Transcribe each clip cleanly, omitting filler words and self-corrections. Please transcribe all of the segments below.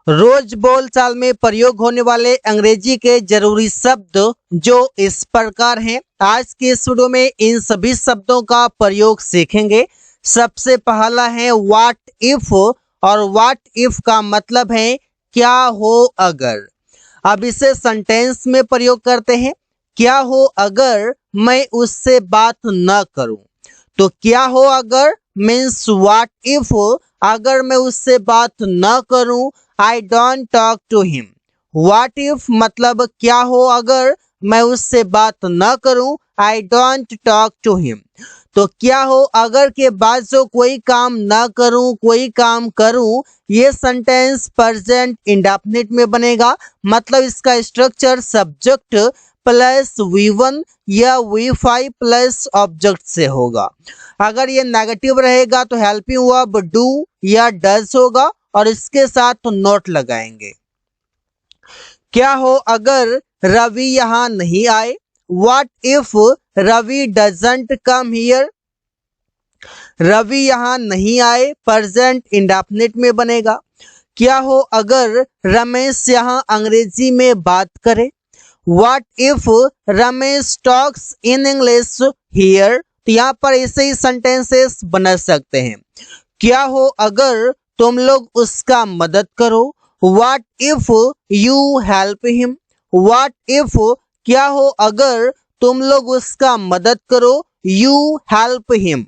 रोज बोलचाल में प्रयोग होने वाले अंग्रेजी के जरूरी शब्द जो इस प्रकार हैं। आज के इस वीडियो में इन सभी शब्दों का प्रयोग सीखेंगे। सबसे पहला है व्हाट इफ, और व्हाट इफ का मतलब है क्या हो अगर। अब इसे सेंटेंस में प्रयोग करते हैं। क्या हो अगर मैं उससे बात न करूं, तो क्या हो अगर मीन्स व्हाट इफ, अगर मैं उससे बात न करूं, I don't talk to him. What if मतलब क्या हो अगर मैं उससे बात न करूं, I don't talk to him. तो क्या हो अगर के बाद जो कोई काम न करूं कोई काम करूं, ये सेंटेंस प्रेजेंट इंडेफिनिट में बनेगा। मतलब इसका स्ट्रक्चर सब्जेक्ट प्लस V1 या V5 प्लस ऑब्जेक्ट से होगा। अगर ये नेगेटिव रहेगा तो हेल्पिंग वर्ब डू या डज होगा और इसके साथ नोट लगाएंगे। क्या हो अगर रवि यहाँ नहीं आए, what if Ravi doesn't come here. Ravi यहाँ नहीं आए प्रेजेंट इंडेफिनिट में बनेगा। क्या हो अगर रमेश यहाँ अंग्रेजी में बात करे, what if Ramesh talks in English here. तो यहाँ पर ऐसे ही सेंटेंसेस बना सकते हैं। क्या हो अगर तुम लोग उसका मदद करो, what if you help him. What if क्या हो अगर तुम लोग उसका मदद करो, यू हेल्प हिम।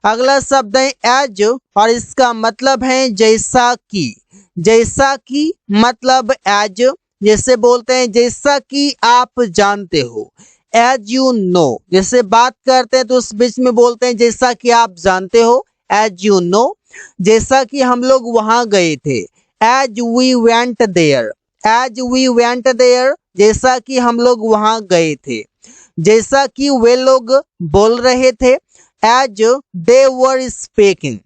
अगला शब्द है एज, और इसका मतलब है जैसा कि। जैसा कि मतलब एज, जैसे बोलते हैं जैसा कि आप जानते हो, एज यू नो। जैसे बात करते हैं तो उस बीच में बोलते हैं जैसा कि आप जानते हो, एज यू नो। जैसा कि हम लोग वहां गए थे, as we went there. As we went there, जैसा कि हम लोग वहां गए थे। जैसा कि वे लोग बोल रहे थे, एज दे वर स्पीकिंग।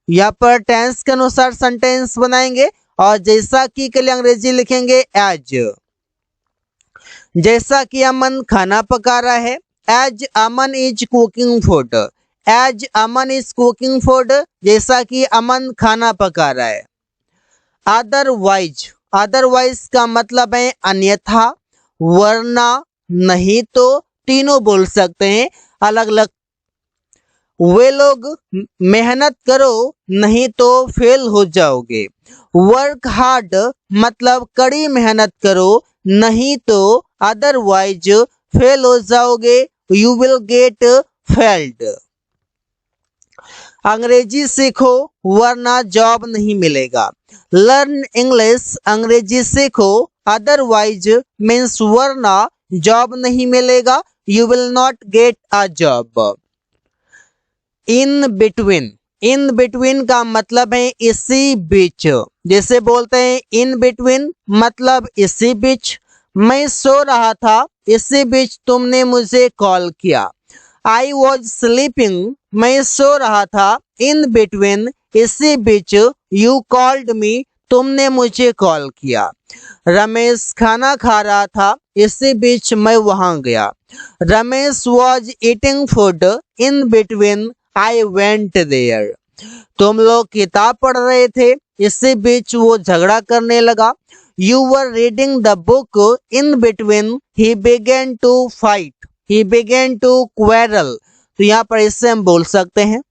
यहाँ पर टेंस के अनुसार सेंटेंस बनाएंगे और जैसा कि के लिए अंग्रेजी लिखेंगे एज। जैसा कि अमन खाना पका रहा है, as Aman is cooking food. As Aman is cooking food, जैसा कि अमन खाना पका रहा है। अदरवाइज, अदरवाइज का मतलब है अन्यथा, वरना, नहीं तो, तीनों बोल सकते हैं अलग अलग। वे लोग मेहनत करो नहीं तो फेल हो जाओगे। वर्क हार्ड मतलब कड़ी मेहनत करो, नहीं तो अदरवाइज फेल हो जाओगे, यू विल गेट फेल्ड। अंग्रेजी सीखो वरना जॉब नहीं मिलेगा। लर्न इंग्लिश, अंग्रेजी सीखो, अदरवाइज मीन्स वरना जॉब नहीं मिलेगा, you will not get a job. In between, in between का मतलब है इसी बीच। जैसे बोलते हैं इन बिटवीन मतलब इसी बीच। मैं सो रहा था, इसी बीच तुमने मुझे कॉल किया। आई वॉज स्लीपिंग, मैं सो रहा था, इन बिटवीन इसी बीच, यू कॉल्ड मी, तुमने मुझे कॉल किया। रमेश खाना खा रहा था, इसी बीच मैं वहां गया। Ramesh was eating food, in between I went there. तुम लोग किताब पढ़ रहे थे, इसी बीच वो झगड़ा करने लगा। You were reading the book, in between he began to fight, he began to quarrel. तो यहाँ पर इससे हम बोल सकते हैं।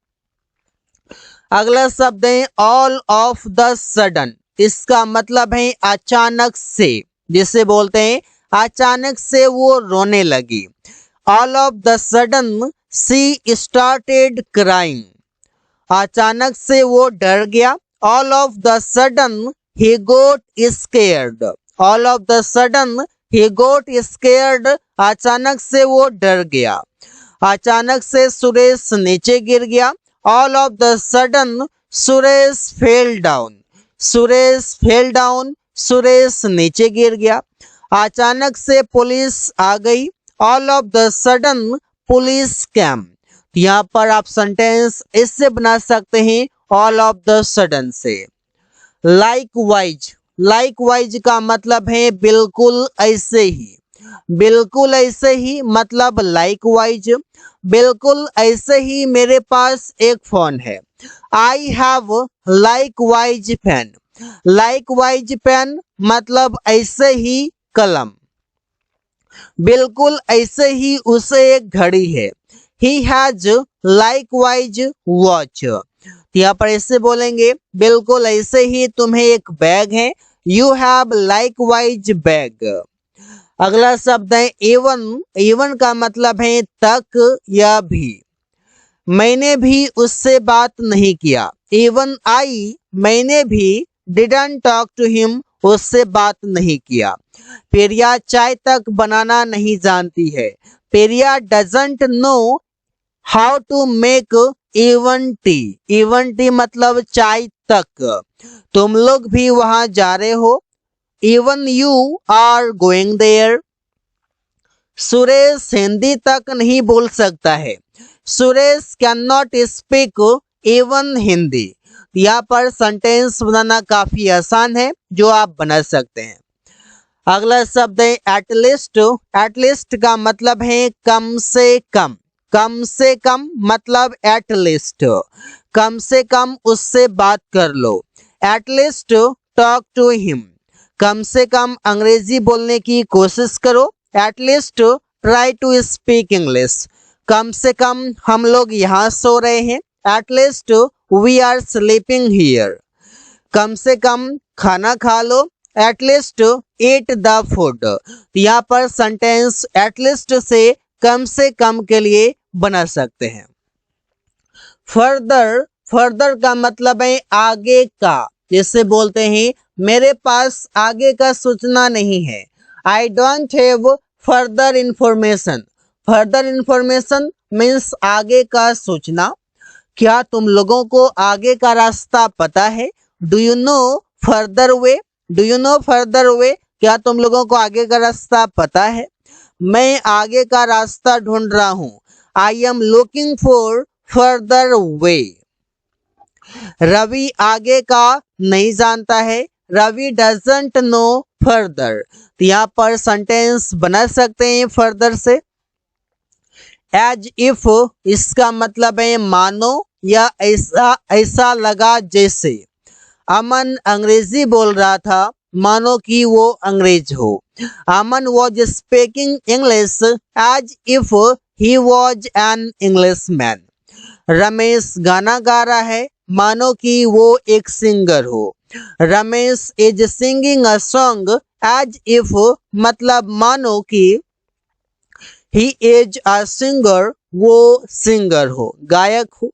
अगला शब्द है ऑल ऑफ द सडन, इसका मतलब है अचानक से। जिसे बोलते हैं अचानक से वो रोने लगी। All of the sudden she started crying, अचानक से वो डर गया। All of the sudden he got scared, all of the sudden he got scared, अचानक से वो डर गया। अचानक से सुरेश नीचे गिर गया। All of the sudden Suresh fell down, Suresh fell down, Suresh नीचे गिर गया। अचानक से पुलिस आ गई। All of the sudden police came. यहाँ पर आप सेंटेंस इससे बना सकते हैं ऑल ऑफ द सडन से। लाइकवाइज, लाइकवाइज का मतलब है बिल्कुल ऐसे ही। बिल्कुल ऐसे ही मतलब लाइकवाइज। बिल्कुल ऐसे ही मेरे पास एक फोन है। I have likewise pen, likewise pen मतलब ऐसे ही कलम, बिल्कुल ऐसे ही उसे एक घड़ी है। ही हैज लाइकवाइज वॉच, यहाँ पर ऐसे बोलेंगे बिल्कुल ऐसे ही तुम्हें एक बैग है। You have likewise bag. अगला शब्द है एवन। एवन का मतलब है तक या भी। मैंने भी उससे बात नहीं किया। इवन आई, मैंने भी डिडंट टॉक टू हिम, उससे बात नहीं किया। पेरिया चाय तक बनाना नहीं जानती है। Periya doesn't know how to make even tea. Even tea मतलब चाय तक। तुम लोग भी वहां जा रहे हो। Even you are going there. Suresh Hindi तक नहीं बोल सकता है। Suresh can not speak even Hindi. यहाँ पर सेंटेंस बनाना काफी आसान है, जो आप बना सकते हैं। अगला शब्द है एटलीस्ट। एटलीस्ट का मतलब है कम से कम। कम से कम मतलब एटलीस्ट, कम से कम उससे बात कर लो। एटलीस्ट टॉक टू हिम, कम से कम अंग्रेजी बोलने की कोशिश करो। At least try to speak English, कम से कम हम लोग यहाँ सो रहे हैं। At least we are sleeping here, कम से कम खाना खा लो। एटलीस्ट ईट द फूड, यहाँ पर सेंटेंस एटलीस्ट से कम से कम के लिए बना सकते हैं। फर्दर। फर्दर का मतलब है आगे का, जिसे बोलते हैं मेरे पास आगे का सूचना नहीं है। I don't have further information. Further information means आगे का सूचना। क्या तुम लोगों को आगे का रास्ता पता है? Do you know further way? Do you know further way? क्या तुम लोगों को आगे का रास्ता पता है? मैं आगे का रास्ता ढूंढ रहा हूँ। I am looking for further way. Ravi आगे का नहीं जानता है। Ravi doesn't know further. तो यहाँ पर सेंटेंस बना सकते हैं फर्दर से। एज इफ, इसका मतलब है मानो या ऐसा ऐसा लगा जैसे। अमन अंग्रेजी बोल रहा था, मानो कि वो अंग्रेज हो। Aman was speaking English as if he was an English man. Ramesh गाना गा रहा है, मानो कि वो एक सिंगर हो। Ramesh is singing a song as if मतलब मानो कि ही इज अ सिंगर, वो सिंगर हो, गायक हो।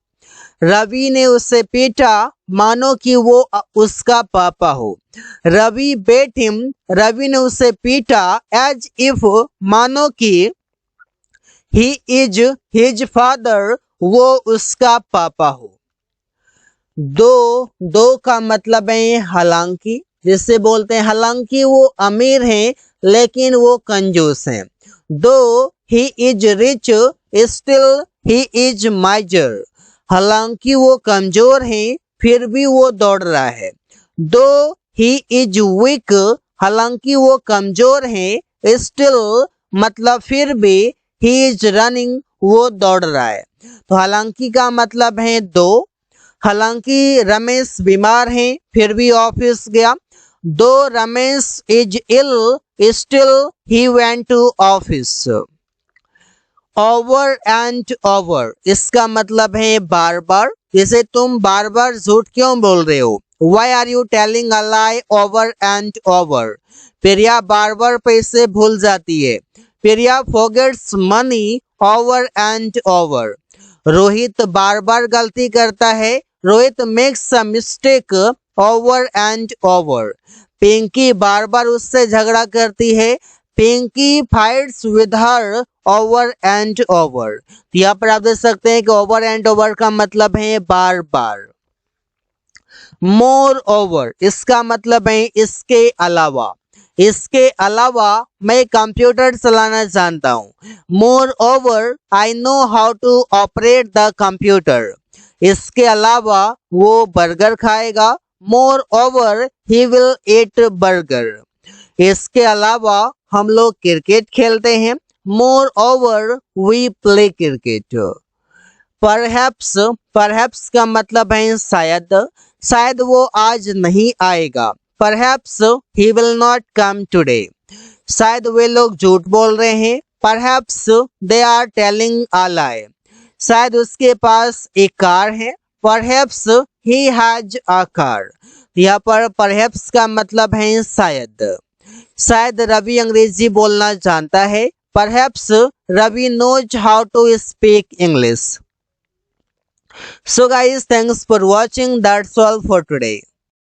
रवि ने उसे पीटा, मानो कि वो उसका पापा हो। रवि बेट हिम, रवि ने उसे पीटा एज इफ मानो कि ही इज हिज फादर, वो उसका पापा हो। दो। दो का मतलब है हालांकि, जिससे बोलते हैं हालांकि वो अमीर हैं लेकिन वो कंजूस हैं। दो he is rich still he is माइजर। हालांकि वो कमजोर हैं फिर भी वो दौड़ रहा है। दो ही इज वीक, हालांकि वो कमजोर हैं स्टिल मतलब फिर भी ही इज रनिंग, वो दौड़ रहा है। तो हालांकि का मतलब है दो। हालांकि रमेश बीमार है फिर भी ऑफिस गया। Though Ramesh is ill still he went to office. Over and over, इसका मतलब है बार बार। जैसे तुम बार बार झूठ क्यों बोल रहे हो? Why are you telling a lie over and over? प्रिया बार बार पैसे भूल जाती है। प्रिया forgets money over and over. Rohit बार बार गलती करता है। Rohit makes a mistake over and over. Pinky बार बार उससे झगड़ा करती है। Pinky fights with her over and over. तो यहाँ पर आप देख सकते हैं कि ओवर एंड ओवर का मतलब है बार बार। मोर ओवर, इसका मतलब है इसके अलावा। इसके अलावा मैं कंप्यूटर चलाना जानता हूँ। Moreover I know how to operate the computer. इसके अलावा वो बर्गर खाएगा। Moreover he will eat burger. इसके अलावा हम लोग क्रिकेट खेलते हैं। Moreover we play cricket. Perhaps, perhaps का मतलब है शायद। शायद वो आज नहीं आएगा। Perhaps he will not come today. शायद वे लोग झूठ बोल रहे हैं। Perhaps they are telling a lie. शायद उसके पास एक कार है। Perhaps he has a car. यहाँ पर perhaps का मतलब है शायद। शायद रवि अंग्रेजी बोलना जानता है। Perhaps Ravi knows how to speak English. So guys, thanks for watching. That's all for today.